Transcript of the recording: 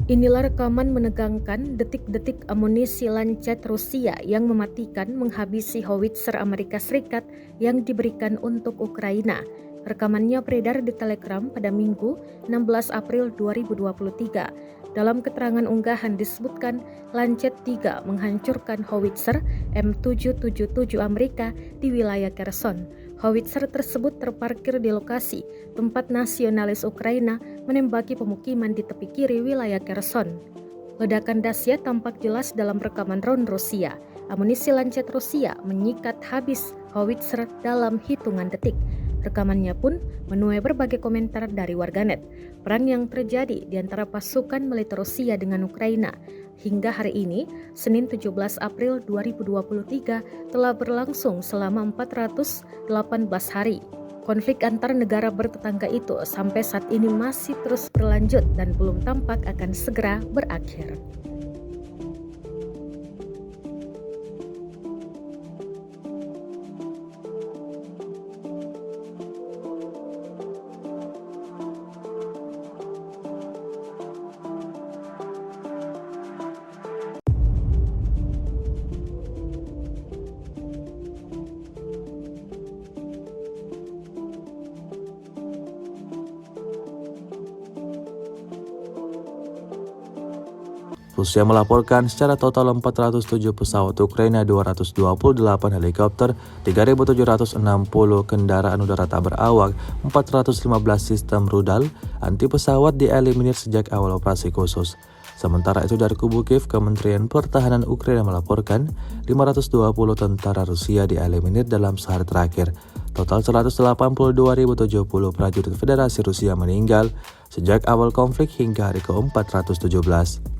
Inilah rekaman menegangkan detik-detik amunisi Lancet Rusia yang mematikan menghabisi howitzer Amerika Serikat yang diberikan untuk Ukraina. Rekamannya beredar di Telegram pada Minggu 16 April 2023. Dalam keterangan unggahan disebutkan Lancet 3 menghancurkan howitzer M777 Amerika di wilayah Kherson. Howitzer tersebut terparkir di lokasi tempat nasionalis Ukraina menembaki pemukiman di tepi kiri wilayah Kherson. Ledakan dahsyat tampak jelas dalam rekaman drone Rusia. Amunisi Lancet Rusia menyikat habis howitzer dalam hitungan detik. Rekamannya pun menuai berbagai komentar dari warganet. Perang yang terjadi di antara pasukan militer Rusia dengan Ukraina hingga hari ini, Senin 17 April 2023, telah berlangsung selama 418 hari. Konflik antar negara bertetangga itu sampai saat ini masih terus berlanjut dan belum tampak akan segera berakhir. Rusia melaporkan secara total 407 pesawat Ukraina, 228 helikopter, 3.760 kendaraan udara tak berawak, 415 sistem rudal anti pesawat dieliminir sejak awal operasi khusus. Sementara itu dari kubu Kiev, Kementerian Pertahanan Ukraina melaporkan 520 tentara Rusia dieliminir dalam sehari terakhir. Total 182.070 prajurit Federasi Rusia meninggal sejak awal konflik hingga hari ke-417.